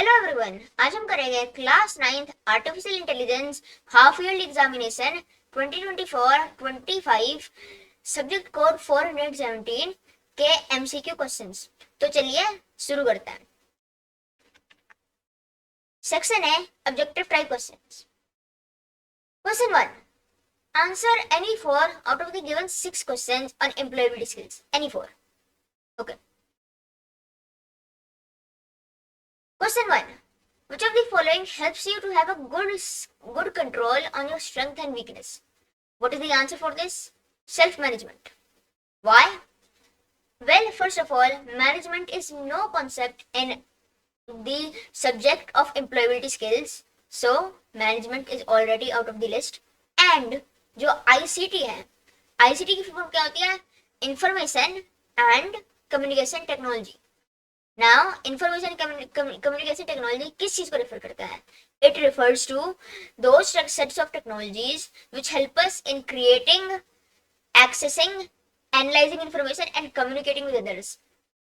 Hello everyone, आज हम करेंगे class 9th artificial intelligence half yearly examination 2024-25 subject code 417 के एमसीक्यू क्वेश्चंस। तो चलिए शुरू करते हैं। सेक्शन है objective type questions. Question 1, answer any four out of the given 6 questions on employability skills. Any four. Okay. Question 1. Which of the following helps you to have a good control on your strength and weakness? What is the answer for this? Self-management. Why? Well, first of all, management is no concept in the subject of employability skills. So, management is already out of the list. And जो ICT है, ICT की full क्या होती है? Information and Communication Technology. Now, information communication technology किस चीज को refer करता है? It refers to those sets of technologies which help us in creating, accessing, analyzing information and communicating with others.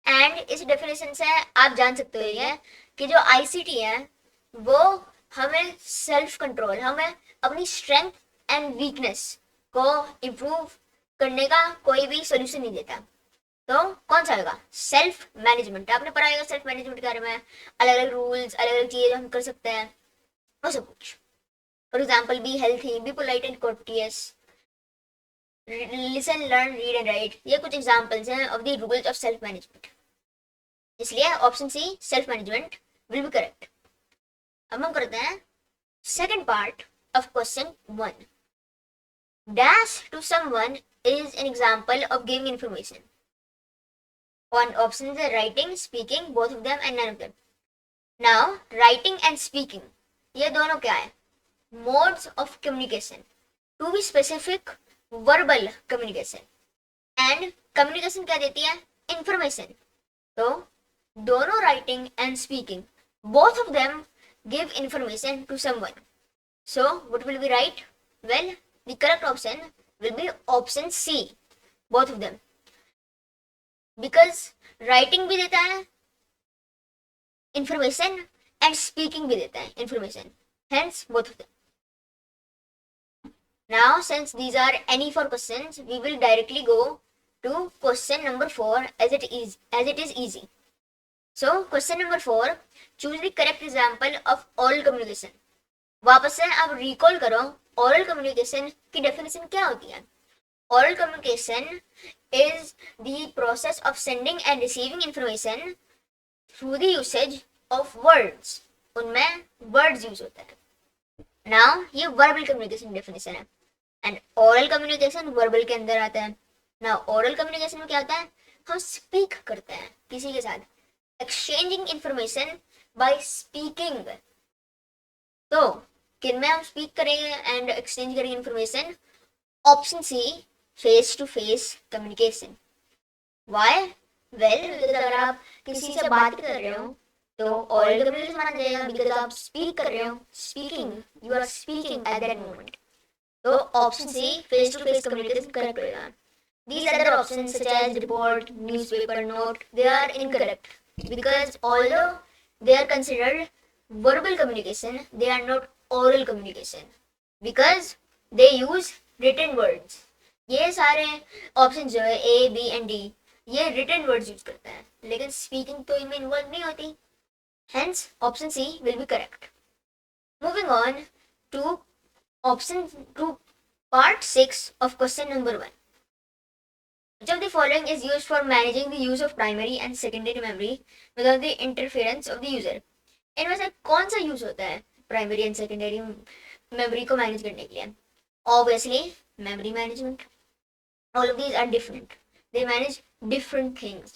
And इस डेफिनेशन से आप जान सकते हो ये कि जो ICT है वो हमें सेल्फ कंट्रोल, हमें अपनी स्ट्रेंथ एंड वीकनेस को इम्प्रूव करने का कोई भी सोल्यूशन नहीं देता। तो कौन सा होगा? Self management. आपने पढ़ा होगा सेल्फ मैनेजमेंट के बारे में, अलग अलग रूल्स, अलग अलग चीजें हम कर सकते हैं, वो सब कुछ। For example, be healthy, be polite and courteous, listen, learn, read and write. ये कुछ एग्जाम्पल्स हैं of the rules of self management. इसलिए option C self management will be correct. अब हम करते हैं second part of question 1। Dash to someone is an example of giving information. On options are writing, speaking, both of them and none of them. Now, writing and speaking, ये दोनों क्या है? Modes of communication. To be specific, verbal communication. And communication क्या देती है? Information. तो दोनों writing and speaking, both of them give information to someone. So, what will be right? Well, the correct option will be option C, both of them. Because writing भी देता है information and speaking भी देता है information, hence both of them. Now since these are any four questions, we will directly go to question number 4 as it is easy. So question number 4, choose the correct example of oral communication. वापस से आप recall करो, oral communication की definition क्या होती है? Oral communication is the process of sending and receiving information through the usage of words. उनमें words use होता है। Now, ये verbal communication definition है and oral communication verbal के अंदर आता है। Now, oral communication में क्या होता है? हम speak करते हैं किसी के साथ, exchanging information by speaking। तो किन में हम speak करेंगे and exchange करेंगे information? Option C, face to face communication. Why? Well, अगर आप किसी से बात कर रहे हो तो ओरल कम्युनिकेशन माना जाएगा, बिकॉज आप स्पीक कर रहे हो, speaking, you are speaking at that moment. तो option C face to face communication correct रहेगा। These other options such as report, newspaper, note, they are incorrect because although they are considered verbal communication, they are not oral communication because they use written words. ये सारे option जो है A, B and D, ये written words use करते हैं, लेकिन speaking तो इनमें इन्वॉल्व नहीं होती, hence option C will be correct. Moving on to option two part 6 of question number 1। Which of the following is used for managing the use of primary and secondary memory without the interference of the user? इनमें से कौन सा use होता है primary and secondary memory को manage करने के लिए? Obviously, memory management. All of these are different. They manage different things.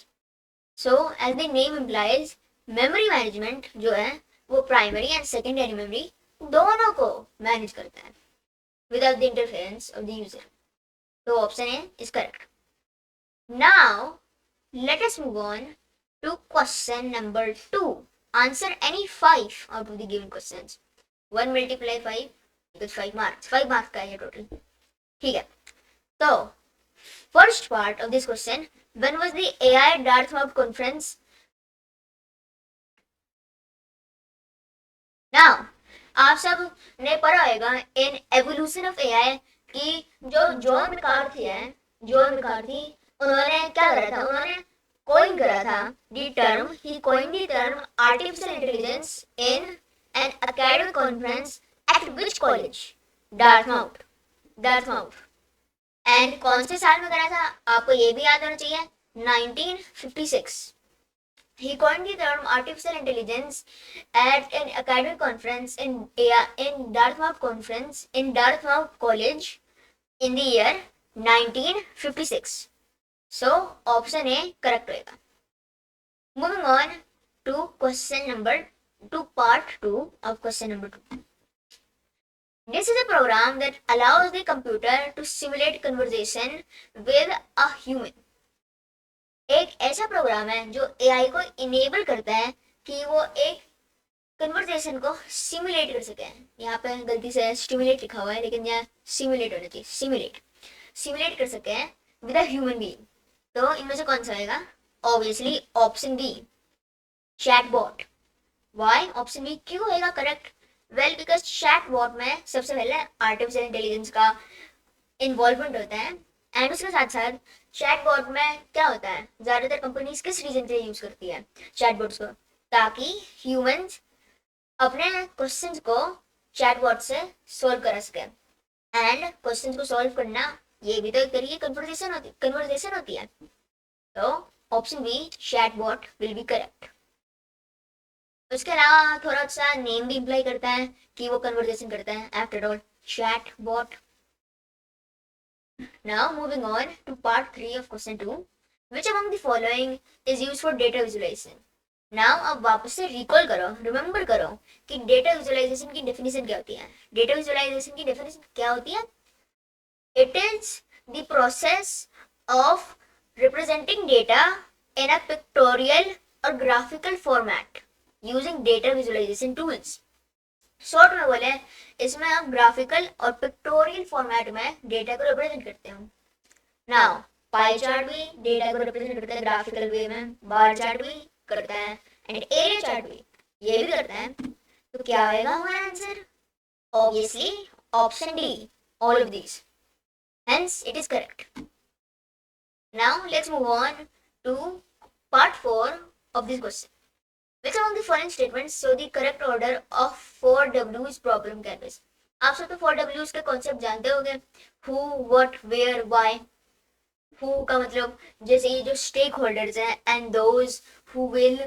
So, as the name implies, memory management जो है वो primary and secondary memory दोनों को manage करता है without the interference of the user. So, option A is correct. Now, let us move on to question number 2. Answer any 5 out of the given questions. 1 multiply 5 equals 5 marks. 5 marks का है total. ठीक है। तो first part of this question, when was the AI Dartmouth conference now आप सब ने पढ़ा होगा इन एवोल्यूशन ऑफ एआई कि जो जॉन मैकार्थी है, जॉन मैकार्थी, उन्होंने क्या करा था, उन्होंने coin करा था the term, he coined the term artificial intelligence in an academic conference at which college? Dartmouth. Dartmouth. And कौन से साल में करा था आपको ये भी याद होना चाहिए, 1956. He coined the term artificial intelligence at an academic conference in Dartmouth College in the year 1956. So option A correct होगा. Moving on to part 2 of question number 2. This is a program that allows the computer to simulate conversation with a human. एक ऐसा programme है जो AI को enable करता है कि वो एक कन्वर्सेशन को सिमुलेट कर सके. यहाँ पे गलती से स्टिमुलेट लिखा हुआ है लेकिन यहाँ सिमुलेट होना चाहिए, सिमुलेट कर सके विद अ ह्यूमन बीइंग. तो इनमें से कौन सा आएगा? Obviously option B, chatbot. Why option B क्यों होगा करेक्ट? वेल बिकॉज चैटबॉट में सबसे पहले आर्टिफिशियल इंटेलिजेंस का इन्वॉल्वमेंट होता है एंड उसके साथ साथ चैटबॉट में क्या होता है, ज्यादातर कंपनीज किस रीजन से यूज करती है चैटबॉट्स को? ताकि ह्यूमंस अपने क्वेश्चंस को चैटबॉट से सॉल्व कर सके. एंड क्वेश्चंस को सॉल्व करना ये भी तो एक तरीके कन्वर्सेशन होती है. तो option B chatbot will be correct. उसके अलावा थोड़ा सा नेम भी इम्प्लाई करता है कि वो कन्वर्सेशन करता है. After all chatbot. Now moving on to part 3 of question 2. Which among the following is used for data visualization? Now अब वापस से रिकॉल करो, रिमेम्बर करो कि डेटा विजुअलाइजेशन की डेफिनेशन क्या होती है. डेटा विजुअलाइजेशन की डेफिनेशन क्या होती है? It is the process of representing data in a pictorial और graphical format using data visualisation tools. Short में बोले इसमें हम ग्राफिकल और पिक्टोरियल फॉर्मेट में डेटा को रिप्रेजेंट करते हैं. नाउ पाई चार्ट भी डेटा को रिप्रेजेंट करता है ग्राफिकल वे में, बार चार्ट भी करता है एंड एरिया चार्ट भी ये भी करता है. तो क्या आएगा हमारा answer? Obviously option D, all of these. Hence it is correct. Now let's move on to part 4 of this question. Which among the following statements show the correct order of 4W's problem canvas? आप सब तो 4W's के concept जानते होंगे. Who, what, where, why. Who का मतलब जैसे ये जो स्टेक होल्डर्स हैं and those who will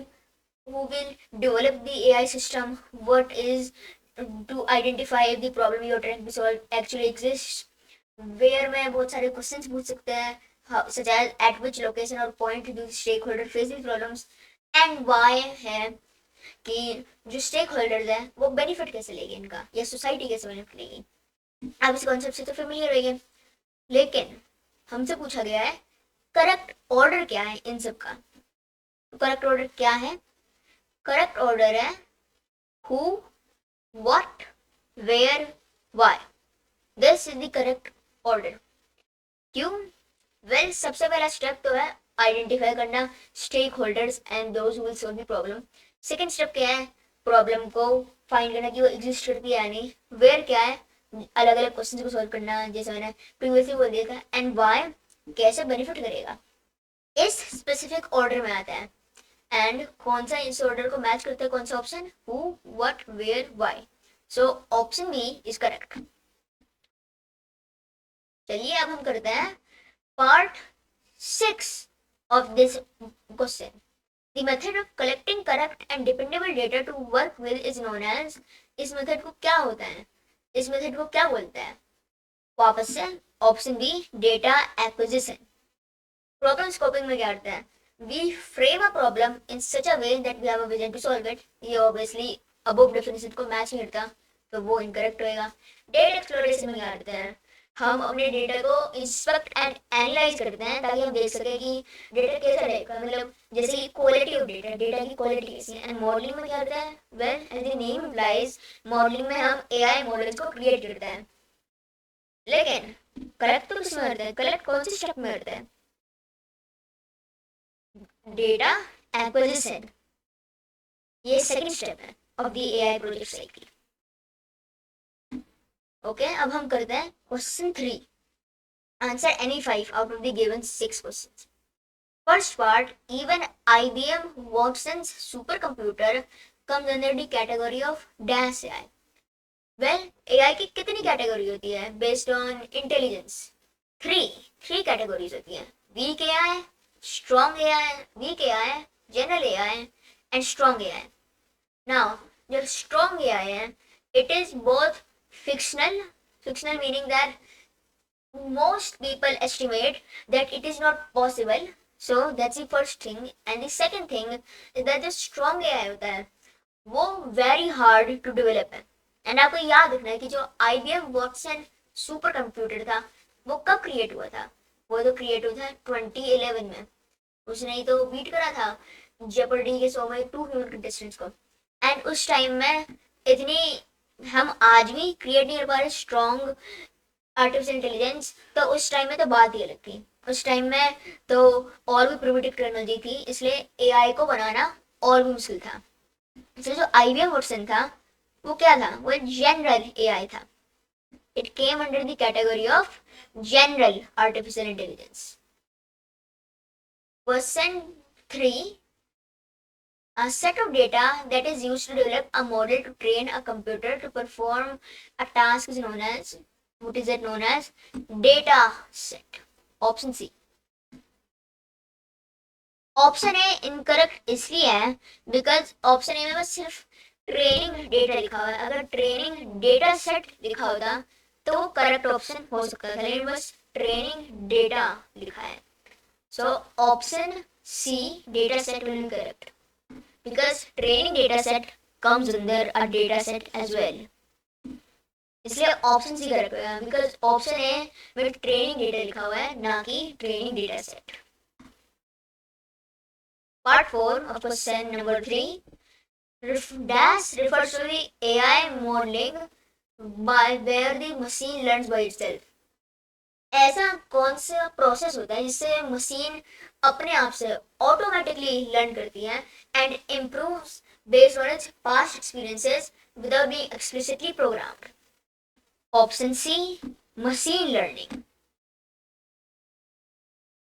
develop the AI system. What is to identify if the problem you are trying to solve actually exists. Where में बहुत सारे क्वेश्चंस पूछ सकते हैं such as at which location or point do the stakeholder face these problems. And why है कि जो stake holders है वो बेनिफिट कैसे लेंगे इनका, या सोसाइटी कैसे बेनिफिट लेगी. आप इस कॉन्सेप्ट से तो फेमिलियर रहेंगे. लेकिन हमसे पूछा गया है करेक्ट ऑर्डर क्या है इन सब का. तो करेक्ट ऑर्डर क्या है? करेक्ट ऑर्डर है who, what, where, why. This is the correct order. क्यों? वेल सबसे पहला स्टेप तो है आइडेंटिफाई करना stakeholders and those who will solve the problem. Second step क्या है? प्रॉब्लम को फाइंड करना कि वो एग्जिस्ट करती है या नहीं. वेयर क्या है? अलग अलग क्वेश्चंस को सॉल्व करना जैसे मैंने प्रीवियसली बोल दिया था. एंड व्हाई कैसे बेनिफिट करेगा. इस स्पेसिफिक ऑर्डर में आता है. एंड कौन सा इस ऑर्डर को मैच करता है? कौन सा option? Who, what, where, why. So option B is correct. चलिए अब हम करते हैं part 6 of this question. The method of collecting correct and dependable data to work with is known as. इस मेथड को क्या होता है? इस मेथड को क्या बोलते हैं? वापस से option B data acquisition. Problem scoping में क्या करता है? We frame a problem in such a way that we have a vision to solve it. ये ऑब्वियसली अबव डेफिनेशन को मैच नहीं करता तो वो इनकरेक्ट होएगा. डेटा एक्सप्लोरेशन में क्या करते हैं? हम अपने डेटा को इंस्पेक्ट एंड एनालाइज करते हैं ताकि हम देख सकें कि डेटा कैसा रहेगा, मतलब जैसे कि क्वालिटी ऑफ डेटा, डेटा की क्वालिटी कैसी है. एंड मॉडलिंग में क्या करता है? Well as the name implies modelling में हम एआई मॉडल्स को क्रिएट करते हैं. लेकिन कलेक्ट तो किसमें करते हैं? कलेक्ट कौन से स्टेप में करते हैं? डेटा एक्विजिशन, ये सेकंड स्टेप है. of the AI project cycle. Okay, अब हम करते हैं question 3. Answer any 5 out of the given 6 questions. First part, even IBM Watson's supercomputer comes under the category of dash AI. Well, AI की कितनी category होती है based on intelligence? Three categories होती हैं. Weak AI, strong AI, weak AI, general AI, and strong AI. Now, the strong AI है, it is both fictional meaning that most people estimate that it is not possible. So that's the first thing. And the second thing is that the strong AI होता है वो very hard to develop है. And आपको याद रखना है कि जो IBM Watson सुपर कंप्यूटर था वो कब क्रिएट हुआ था? वो तो क्रिएट हुआ था 2011 में. उसने ही तो बीट करा था जेपर्डी के शो में 2 ह्यूमन कंटेस्टेंट्स को. एंड उस टाइम में इतनी हम आज भी क्रिएट नहीं कर पा रहे स्ट्रॉन्ग आर्टिफिशियल इंटेलिजेंस, तो उस टाइम में तो बात ही अलग थी. उस टाइम में तो और भी प्रिमिटिव टेक्नोलॉजी थी, इसलिए एआई को बनाना और भी मुश्किल था. इसलिए जो IBM वर्जन था वो क्या था? वो जनरल एआई था. It came under the category of general artificial intelligence. Question 3. A set of data that is used to develop a model to train a computer to perform a task is known as, what is it known as? Data set. Option C. Option A incorrect इसलिए है because option A में बस सिर्फ training data लिखा हुआ है. अगर training data set लिखा होता तो वो करेक्ट ऑप्शन हो सकता था, लेकिन बस ट्रेनिंग डेटा लिखा है. So option C data set will be correct because training data set comes under a data set as well. इसलिए ऑप्शन सी करेक्ट होगा बिकॉज ऑप्शन ए में ट्रेनिंग डेटा लिखा हुआ है ना कि training data set. Part 4 of question number 3. Dash refers to the AI modeling by where the machine learns by itself. ऐसा कौन सा प्रोसेस होता है जिससे मशीन अपने आप से ऑटोमेटिकली लर्न करती है and improves based on its past experiences without being explicitly programmed? Option C machine learning.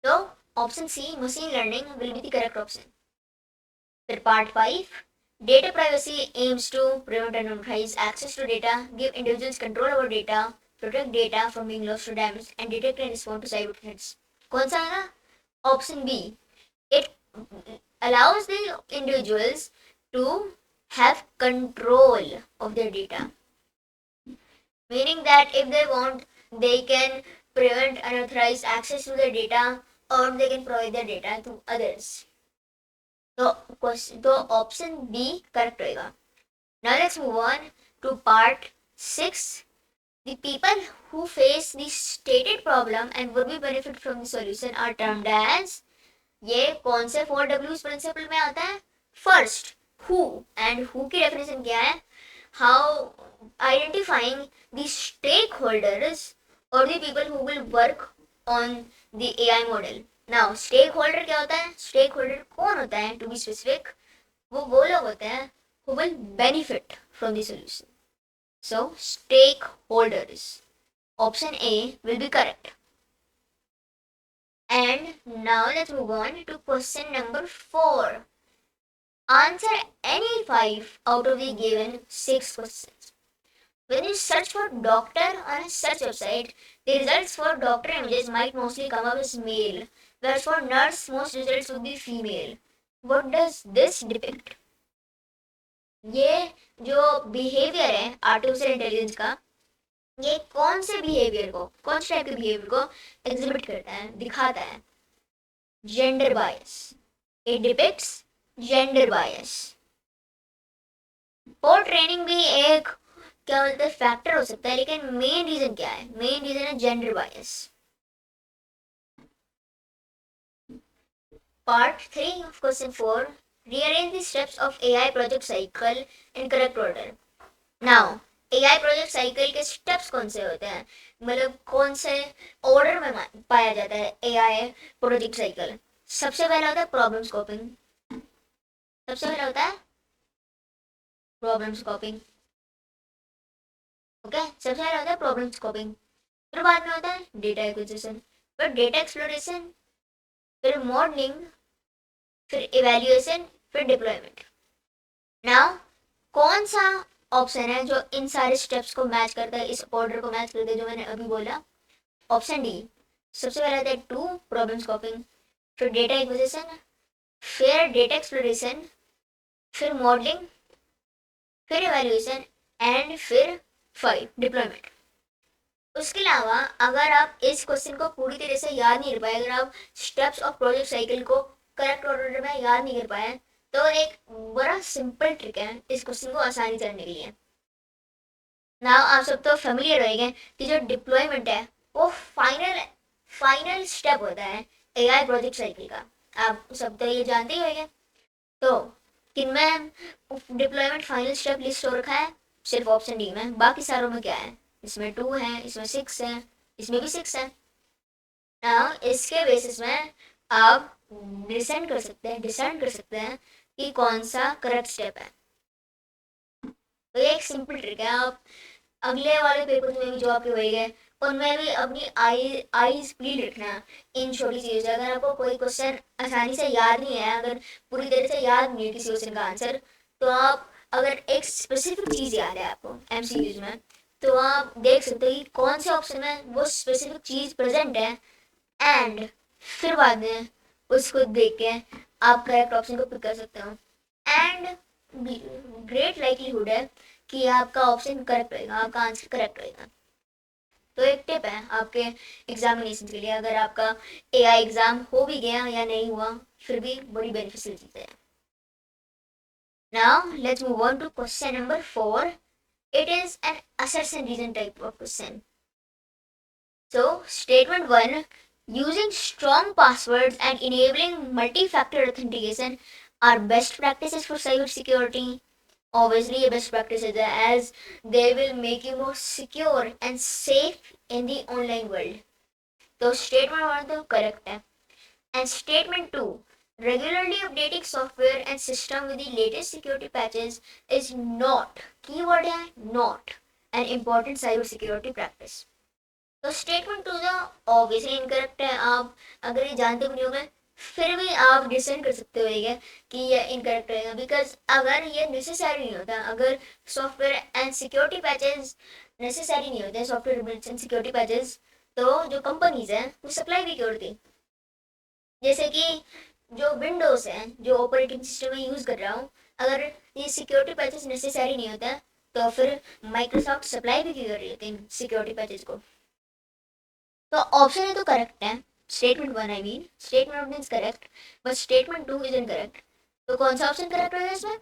तो option C machine learning will be the correct option. फिर part 5. Data privacy aims to prevent unauthorized access to data, give individuals control over data, protect data from being lost or damaged, and detect and respond to cyber threats. कौन सा है ना? Option B. It allows the individuals to have control of their data, meaning that if they want, they can prevent unauthorized access to their data or they can provide their data to others. तो option B correct होगा. Now let's move on to part 6. The people who face the stated problem and would be benefit from the solution are termed as. ये कौन से 4Ws principal में आता है? First who, and who की definition क्या है? How identifying the stakeholders or the people who will work on the AI model. Now stakeholder क्या होता है? स्टेक होल्डर कौन होता है? टू बी स्पेसिफिक वो लोग होते हैं who will benefit from the solution. So stakeholders. Option A will be correct. And now let's move on to question number 4. Answer any 5 out of the given 6 questions. When you search for doctor on a search website, the results for doctor images might mostly come up as male, whereas for nurse, most results would be female. What does this depict? ये जो behaviour है artificial intelligence का, ये कौन से behaviour को, कौन से टाइप के बिहेवियर को एग्जिबिट करता है, दिखाता है? Gender bias. It depicts gender bias. For training भी एक क्या बोलते हैं फैक्टर हो सकता है, लेकिन मेन रीजन क्या है? मेन रीजन है gender bias. Part 3 of question 4. Rearrange the steps of AI project cycle in correct order. Now, AI project cycle के steps कौन से होते हैं? मतलब कौन से order में पाया जाता है AI project cycle? सबसे पहला होता है problem scoping. सबसे पहला होता है प्रॉब्लम स्कोपिंग। ओके, सबसे पहले होता है प्रॉब्लम स्कोपिंग, फिर बाद में होता है डेटा एक्विजिशन, फिर डेटा एक्सप्लोरेशन, फिर मॉडलिंग, फिर इवैल्यूएशन, फिर डिप्लॉयमेंट। नाउ कौन सा ऑप्शन है जो इन सारे स्टेप्स को मैच करता है, इस ऑर्डर को मैच करता है जो मैंने अभी बोला? Option D. सबसे पहले आता है टू, प्रॉब्लम स्कोपिंग, फिर डेटा एक्विजिशन, फिर डेटा एक्सप्लोरेशन, फिर मॉडलिंग, फिर इवैल्यूएशन एंड फिर फाइव डिप्लॉयमेंट। उसके अलावा अगर आप इस क्वेश्चन को पूरी तरह से याद नहीं कर पाए, अगर आप स्टेप्स ऑफ प्रोजेक्ट साइकिल को करेक्ट ऑर्डर में याद नहीं कर पाए, तो एक बड़ा सिंपल ट्रिक है इस क्वेश्चन को आसानी से करने के लिए। ना आप सब तो फेमिलियर रहेंगे कि जो डिप्लॉयमेंट है वो फाइनल स्टेप होता है एआई प्रोजेक्ट साइकिल का। आप सब तो ये जानते ही होंगे। तो किनमें डिप्लॉयमेंट फाइनल स्टेप लिस्ट हो रखा है? सिर्फ ऑप्शन डी में। बाकी सारों में क्या है? इसमें 2 है, इसमें 6 है, इसमें भी 6 है। नाउ इसके बेसिस में आप डिसाइड कर सकते हैं कि कौन सा करेक्ट स्टेप है। तो ये एक सिंपल ट्रिक है। आप अगले वाले पेपर में भी जो आपके होएंगे उनमें भी अपनी आईज क्लीन रखना इन छोटी चीज़ों से। अगर आपको कोई क्वेश्चन आसानी से याद नहीं है, अगर पूरी तरह से याद नहीं है किसी क्वेश्चन का आंसर, तो आप अगर एक स्पेसिफिक चीज़ याद है आपको एमसीक्यूज में, तो आप देख सकते हो कि कौन से ऑप्शन में वो स्पेसिफिक चीज़ प्रेजेंट है, एंड फिर बाद में उसको देख के आप करेक्ट ऑप्शन को पिक कर सकते हो। एंड ग्रेट लाइकलीहुड है कि आपका ऑप्शन करेक्ट रहेगा, आपका आंसर करेक्ट रहेगा। तो एक टिप है आपके एग्जामिनेशन के लिए, अगर आपका एआई एग्जाम हो भी गया या नहीं हुआ, फिर भी बड़ी बेनिफिशियल चीज़ है। Now let's move on to question number 4. It is an assertion reason type of question. So statement 1, using strong passwords and enabling multi-factor authentication are best practices for cybersecurity. Obviously ये best practices है as they will make you more secure and safe in the online world. तो statement 1 तो correct है. And statement 2, regularly updating software and system with the latest security patches is not, keyword है not, an important cyber security practice. तो statement 2 तो obviously incorrect है। आप अगर ये जानते भी नहीं होंगे फिर भी आप डिसाइड कर सकते हो कि ये इनकरेक्ट रहेगा, बिकॉज अगर ये नेसेसरी नहीं होता, अगर software and security patches necessary नहीं होते, सॉफ्टवेयर एंड सिक्योरिटी पैचेस, तो जो कंपनीज हैं वो सप्लाई भी करती। जैसे कि जो विंडोज है, जो ऑपरेटिंग सिस्टम में यूज़ कर रहा हूँ, अगर ये सिक्योरिटी पैचेस नेसेसरी नहीं होता तो फिर माइक्रोसॉफ्ट सप्लाई भी क्यों कर रही होती है सिक्योरिटी पैचेस को। तो ऑप्शन है तो करेक्ट है, statement 1 I mean, statement 1 is correct but statement 2 is incorrect. तो कौन सा ऑप्शन करेक्ट होगा इसमें?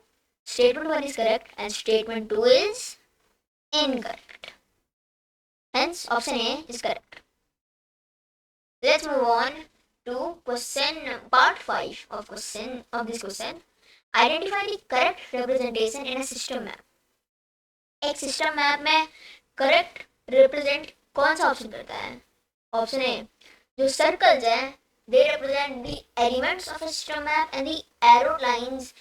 Statement 1 is correct and statement 2 is incorrect, hence option A is correct. Let's move on to question part 5 of this question. Identify the correct representation in a system map. एक system map में correct represent कौन सा option करता है? Option A, जो circles है they represent the elements of a system map and the arrow lines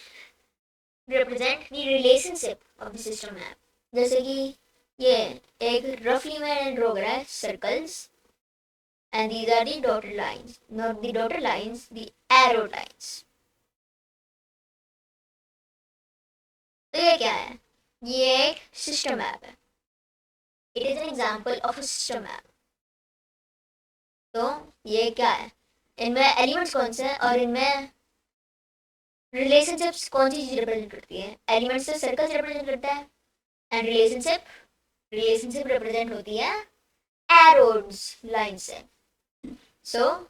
represent the relationship of the system map. जैसे कि ये एक रफली में ड्रॉ करा है circles and these are the dotted lines, not the dotted lines, the arrow lines. तो ये क्या है? ये एक सिस्टम मैप है. It is an example of a system map. तो ये क्या है? इनमें एलिमेंट्स कौन से हैं और इनमें रिलेशनशिप्स कौन सी चीज रिप्रेजेंट करती है? एलिमेंट्स से सर्कल्स रिप्रेजेंट करता है एंड रिलेशनशिप रिप्रेजेंट होती है एरोज लाइन से. So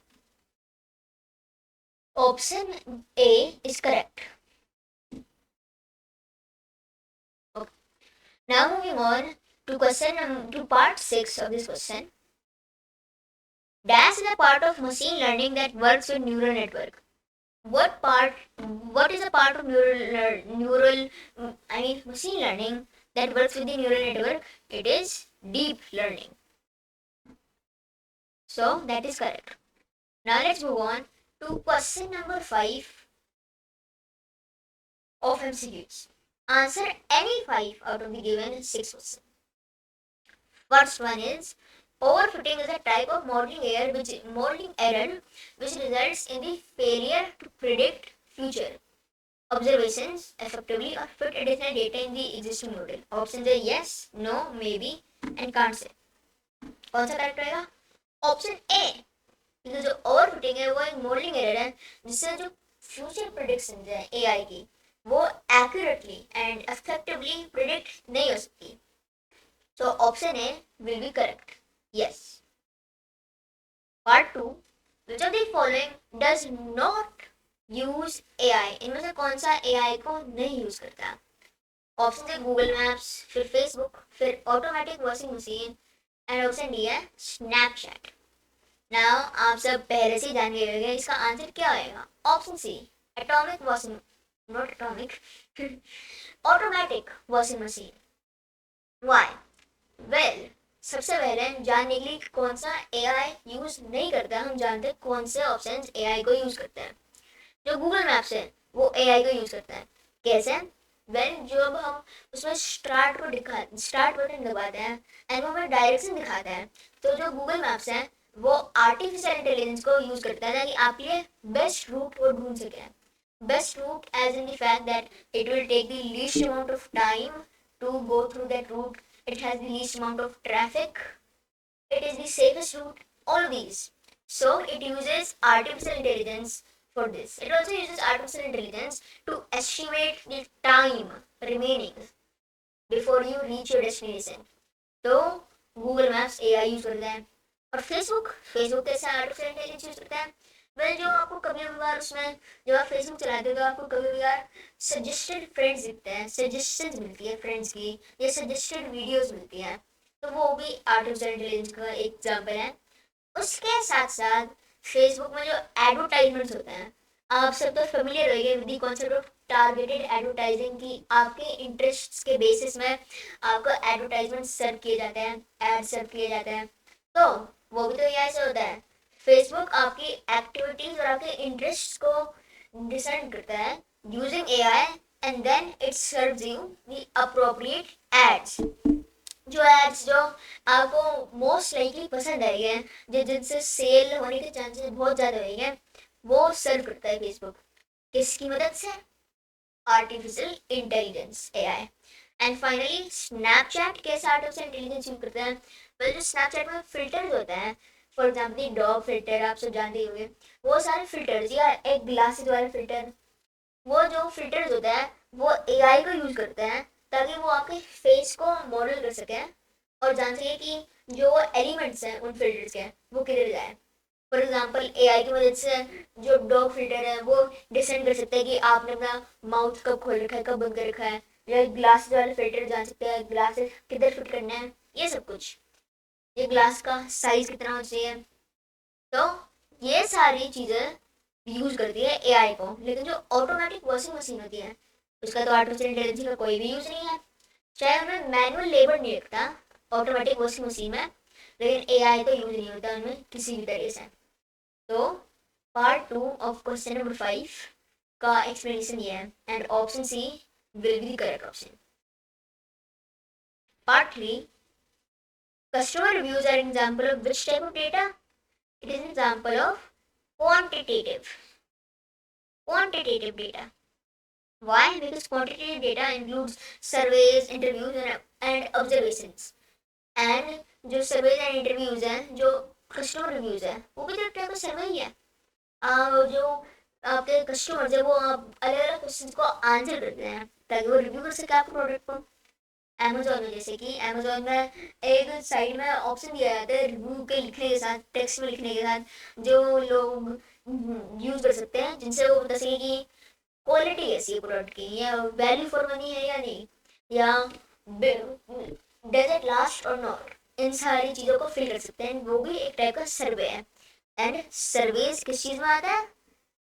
option A is correct. Okay. Now moving on to part 6 of this question. Dash is a part of machine learning that works with neural network. What is a part of machine learning that works with the neural network? It is deep learning. So that is correct. Now let's move on to question number 5 of MCQs. Answer any 5 out of the given 6 questions. First one is overfitting is a type of modeling error which results in the failure to predict future observations effectively or fit additional data in the existing model. Options are yes, no, maybe and can't say. कौन सा correct रहेगा? Option A, क्योंकि जो overfitting है वो एक modelling error है जिससे जो फ्यूचर प्रेडिक्शन है एआई की वो एक्यूरेटली एंड इफेक्टिवली प्रिडिक्ट नहीं हो सकती. So option A will be correct. Yes. Part 2. Which of the following does not use AI? इनमें से कौन सा AI को नहीं यूज करता? ऑप्शन है गूगल मैप्स, फिर फेसबुक, फिर automatic washing machine and option D है स्नैपचैट. नाउ आप सब पहले से जान गए होंगे इसका आंसर क्या आएगा. Option C atomic washing, not atomic, automatic washing machine. Why? Well, सबसे पहले जानने के लिए कौन सा एआई यूज नहीं करता, हम जानते हैं कौन से ऑप्शंस एआई को यूज करते हैं. जो गूगल मैप्स है वो एआई को यूज करता है. कैसे? वेल, जब हम उसमें स्टार्ट बटन दबाते हैं एंड वो हमें डायरेक्शन दिखाता है, तो जो गूगल मैप्स है वो आर्टिफिशियल इंटेलिजेंस को यूज करता है ताकि आप लिए बेस्ट रूट को ढूंढ सके. Best route as in the fact that it will take the least amount of time to go through that route. It has the least amount of traffic. It is the safest route. All of these. So it uses artificial intelligence for this. It also uses artificial intelligence to estimate the time remaining before you reach your destination. तो Google Maps AI use करता है. और Facebook कैसा artificial intelligence use करता है? Well, जो आपको कभी कभार उसमें जब आप फेसबुक चलाते हो तो आपको कभी कभार सजेस्टेड फ्रेंड्स दिखते हैं, सजेशंस मिलती है फ्रेंड्स की या सजेस्टेड वीडियोस मिलती हैं, तो वो भी आर्टिफिशियल इंटेलिजेंस का एक एग्जाम्पल है. उसके साथ साथ फेसबुक में जो एडवर्टाइजमेंट्स होते हैं, आप सब तो फेमिलियर होंगे with the concept of targeted advertising की आपके इंटरेस्ट के बेसिस में आपको एडवर्टाइजमेंट सर्व किए जाते हैं, एड सर्व किए जाते हैं. तो वो भी तो यहाँ से होता है. फेसबुक आपकी एक्टिविटीज और आपके इंटरेस्ट को डिसाइड करता है using AI and then it serves you the appropriate ads. जो एड्स जो आपको मोस्ट लाइकली पसंद आएंगे, जो जिनसे सेल होने के चांसेस बहुत ज़्यादा होंगे, वो सर्व करता है फेसबुक. किसकी मदद से? Artificial intelligence AI. And finally Snapchat कैसा आर्टिफिशियल इंटेलिजेंस यूज करता है? वेल, जो स्नैपचैट में फिल्टर्स होते हैं, फॉर एग्जाम्पल डॉग फिल्टर आप सब जानते होंगे, वो सारे फिल्टर्स या एक ग्लासेस वाला फिल्टर, वो जो फिल्टर्स होता है वो एआई को यूज करते हैं ताकि वो आपके फेस को मॉडल कर सके और जान सके कि जो एलिमेंट्स हैं उन फिल्टर्स के वो किधर जाए. फॉर एग्जाम्पल एआई की मदद से जो डॉग फिल्टर है वो डिसाइड कर सकता है कि आपने अपना माउथ कब खोल रखा है, कब बंद कर रखा है. या ग्लासेस वाला फिल्टर जान सकता है ग्लासेस किधर फिट करना है, ये सब कुछ. ये ग्लास का साइज कितना होना चाहिए. तो ये सारी चीज़ें यूज करती है एआई को. लेकिन जो ऑटोमेटिक वॉशिंग मशीन होती है उसका तो आर्टिफिशियल इंटेलिजेंस का कोई भी यूज नहीं है. चाहे उनमें मैनुअल लेबर नहीं लगता ऑटोमेटिक वॉशिंग मशीन में, लेकिन एआई तो यूज नहीं होता उनमें किसी भी तरीके से. तो पार्ट 2 ऑफ क्वेश्चन नंबर 5 का एक्सप्लेनेशन ये है and option C will be the correct option. Part 3. Customer reviews are an example of which type of data? It is an example of quantitative data. Why? Because quantitative data includes surveys, interviews and observations. And जो surveys and interviews हैं, जो customer reviews है, वो भी तो एक type का सर्वे ही है. जो आपके कस्टमर्स है वो आप अलग अलग क्वेश्चंस को आंसर करते हैं ताकि वो रिव्यू कर सके आपके प्रोडक्ट को. अमेजोन में जैसे कि अमेजोन में एक साइड में ऑप्शन दिया जाता है रिव्यू के लिखने के साथ, टेक्स्ट में लिखने के साथ, जो लोग यूज कर सकते हैं जिनसे वो बता सके कि क्वालिटी कैसी है प्रोडक्ट की, या वैल्यू फॉर मनी है या नहीं, या डज इट लास्ट और नॉट. इन सारी चीज़ों को फिल कर सकते हैं. वो भी एक टाइप का सर्वे है. एंड सर्वेज किस चीज़ में आता है?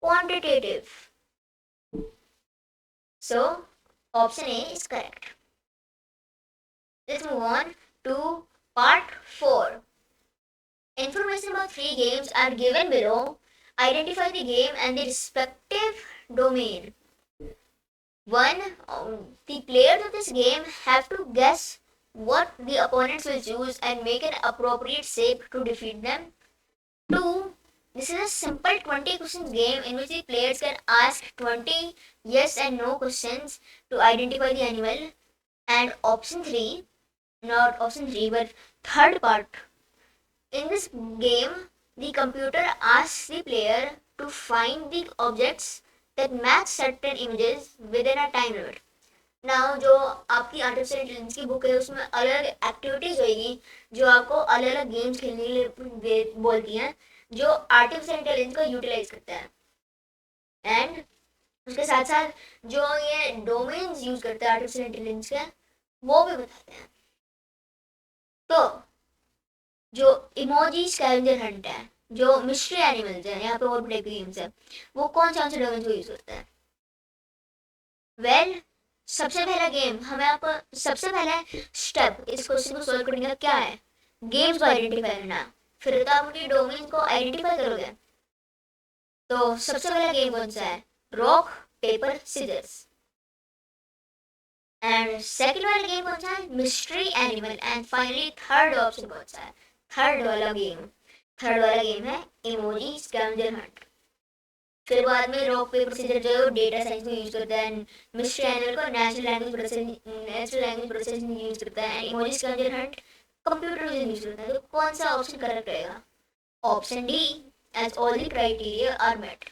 Quantitative. So option A is correct. Let's move on to part 4. Information about 3 games are given below. Identify the game and the respective domain. One, the players of this game have to guess what the opponents will choose and make an appropriate shape to defeat them. Two, this is a simple 20 questions game in which the players can ask 20 yes and no questions to identify the animal. And option 3, not option 3 but third part, in this game the computer asks the player to find the objects that match certain images within a time limit. Now जो आपकी artificial intelligence की book है उसमें अलग activities होगी जो आपको अलग अलग गेम्स खेलने के लिए बोलती हैं जो आर्टिफिशियल इंटेलिजेंस को यूटिलाइज करता है। एंड उसके साथ साथ जो ये डोमेन्स यूज करते हैं आर्टिफिशियल इंटेलिजेंस के वो भी बताते हैं। तो जो इमोजी स्कैवेंजर हंट है, जो मिस्ट्री एनिमल्स है, यहाँ पे और भी टाइप के गेम्स है, वो कौन से डोमेन्स को यूज करता है? वेल सबसे पहला गेम हमें आपको सबसे पहला स्टेप इस क्वेश्चन को सोल्व करने का क्या है? गेम्स को आइडेंटिफाई करना। फिर तो आप उनकी डोमेन को आइडेंटिफाई करोगे। तो सबसे पहला गेम कौन सा है? Rock paper scissors. And second वाला गेम कौन सा है? Mystery animal. And finally third option कौन सा है? थर्ड वाला गेम है इमोजी स्कैवेंजर हंट। फिर बाद में रॉक पेपर सीजर जो है डेटा साइंस में यूज करता है, मिस्ट्री एनिमल को नेचुरल लैंग्वेज प्रोसेसिंग यूज करता है, emoji scavenger hunt computer vision use करता है। तो कौन सा ऑप्शन करेक्ट रहेगा? Option D, as all the criteria are met.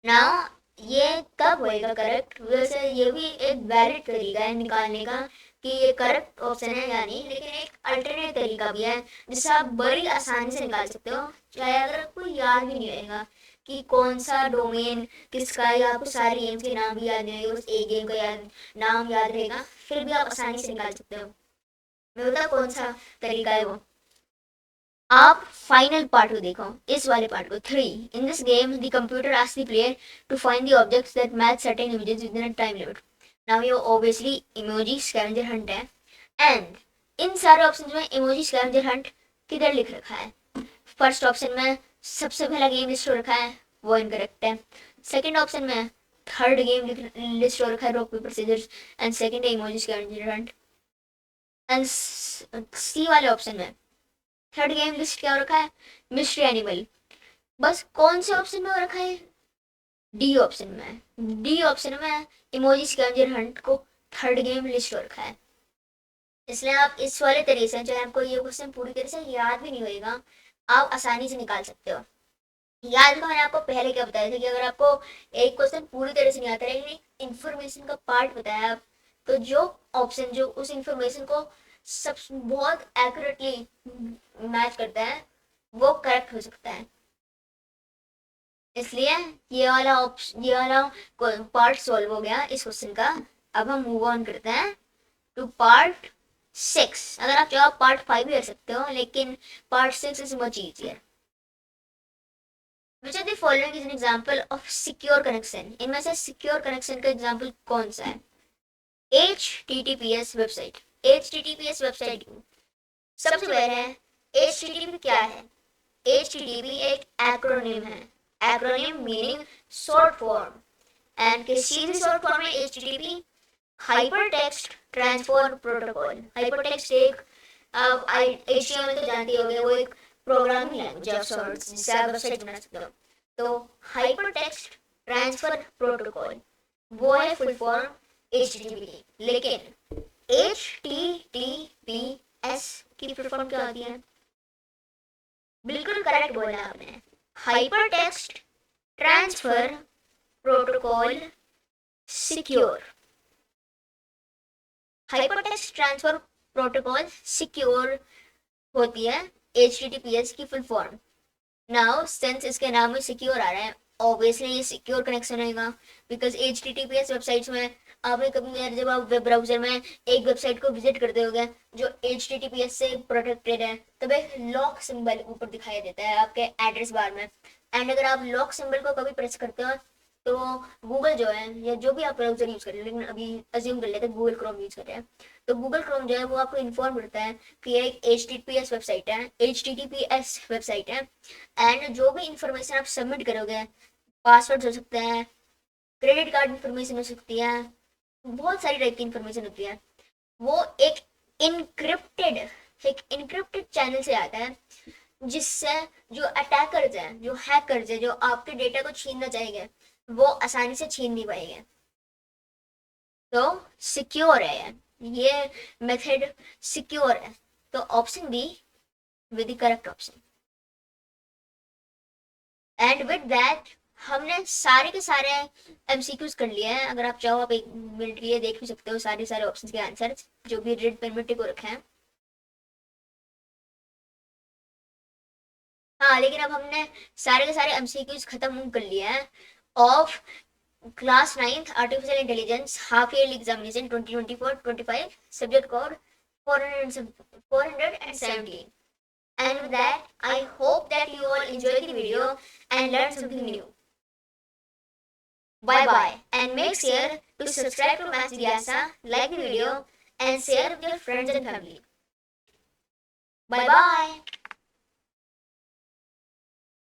Now ये कब होएगा करेक्ट? वैसे ये भी एक वैलिड तरीका है निकालने का कि ये करेक्ट ऑप्शन है या नहीं, लेकिन एक अल्टरनेट तरीका भी है जिससे आप बड़ी आसानी से निकाल सकते हो, चाहे अगर आपको याद भी नहीं रहेगा कि कौन सा डोमेन किसका है, आपको सारे गेम्स के नाम भी याद नहीं रहेगा, बस एक गेम का नाम याद रहेगा, फिर भी आप आसानी से निकाल सकते हो। मैं बता कौन सा तरीका है वो। आप फाइनल पार्ट को देखो, इस वाले पार्ट को 3। In this game the computer asks the player to find the objects that match certain images within a time limit. Now ये ऑब्वियसली इमोजी स्कैवेंजर हंट है। एंड इन सारे ऑप्शंस में इमोजी स्कैवेंजर हंट किधर लिख रखा है? First option में सबसे पहला गेम लिस्ट हो रखा है, वो इनकरेक्ट है। सेकंड ऑप्शन में थर्ड गेम लिस्ट हो रखा है, rock paper scissors. And second है emoji scavenger hunt. And C वाले ऑप्शन में थर्ड गेम लिस्ट क्या हो रखा है? Mystery animal. बस कौन से ऑप्शन में हो रखा है? डी ऑप्शन में। डी ऑप्शन में इमोजी स्कैवेंजर हंट को थर्ड गेम लिस्ट हो रखा है। इसलिए आप इस वाले तरीके से, चाहे आपको ये क्वेश्चन पूरी तरह से याद भी नहीं होएगा, आप आसानी से निकाल सकते हो। याद का मैंने आपको पहले क्या बताया था कि अगर आपको एक क्वेश्चन पूरी तरह से नहीं आता लेकिन एक इंफॉर्मेशन का पार्ट बताया आप, तो जो ऑप्शन जो उस इंफॉर्मेशन को सब बहुत एक्यूरेटली मैच करता है वो करेक्ट हो सकता है। इसलिए ये वाला पार्ट सॉल्व हो गया इस क्वेश्चन का। अब हम मूव ऑन करते हैं टू पार्ट 6। अगर आप चाहो पार्ट 5 भी कर सकते हो, लेकिन part 6 is much easier. Which of the following is an example of secure connection? इनमें से सिक्योर कनेक्शन का एग्जाम्पल कौन सा है? HTTPS website. HTTPS वेबसाइट सबसे पहले है HTTP क्या है? HTTP एक एक्रोनिम है। Acronym meaning short form. And किस चीज की शॉर्ट फॉर्म है HTTP? Hypertext transfer protocol. Hypertext एक अब HTML तो जानते होंगे, वो एक प्रोग्रामिंग लैंग्वेज ऑफ सॉर्ट्स जिससे आप वेबसाइट बना सकते हो। तो हाइपरटेक्स्ट ट्रांसफर प्रोटोकॉल वो है फुल फॉर्म HTTP। लेकिन HTTPS की फुल फॉर्म क्या होती है? बिल्कुल करेक्ट बोला आपने, hypertext transfer protocol secure. Hypertext transfer protocol secure होती है HTTPS की फुल फॉर्म। नाउ सिंस इसके नाम में सिक्योर आ रहा है, ऑब्वियसली ये सिक्योर कनेक्शन रहेगा, बिकॉज HTTPS वेबसाइट्स में आपने कभी जब आप वेब ब्राउजर में एक वेबसाइट को विजिट करते होगे जो HTTPS से प्रोटेक्टेड है, तब एक लॉक सिंबल ऊपर दिखाई देता है आपके एड्रेस बार में। एंड अगर आप लॉक सिंबल को कभी प्रेस करते हो तो गूगल जो है या जो भी आप ब्राउजर यूज कर रहे हैं, लेकिन अभी अज्यूम कर लेते हैं गूगल क्रोम यूज कर रहे हैं, तो गूगल क्रोम जो है वो आपको इन्फॉर्म करता है कि ये एक HTTPS वेबसाइट है, HTTPS वेबसाइट है। एंड जो भी इंफॉर्मेशन आप सबमिट करोगे, पासवर्ड हो सकते हैं, क्रेडिट कार्ड इंफॉर्मेशन हो सकती है, बहुत सारी टाइप की इंफॉर्मेशन होती है। वो एक इनक्रिप्टेड चैनल से आता है, जिससे जो अटैकर्स हैं, जो हैकर्स हैं, जो आपके डेटा को छीनना चाहेंगे, वो आसानी से छीन नहीं पाएंगे। तो सिक्योर है ये मेथड, सिक्योर है। तो option be with the correct option. And with that हमने सारे के सारे एमसीक्यूज कर लिए हैं। अगर आप चाहो आप 1 मिनट के लिए देख भी सकते हो सारे ऑप्शंस के आंसर जो भी रेड पेन में टिक को रखे हैं। हाँ, लेकिन अब हमने सारे के सारे एमसीक्यूज खत्म कर लिए हैं of class 9th artificial intelligence half yearly examination 2024-25, subject code 417. And with that, I hope that you all enjoyed the video and learned something new. Bye bye, and make sure to subscribe to Maths Jigyasa, like the video, and share with your friends and family. Bye bye.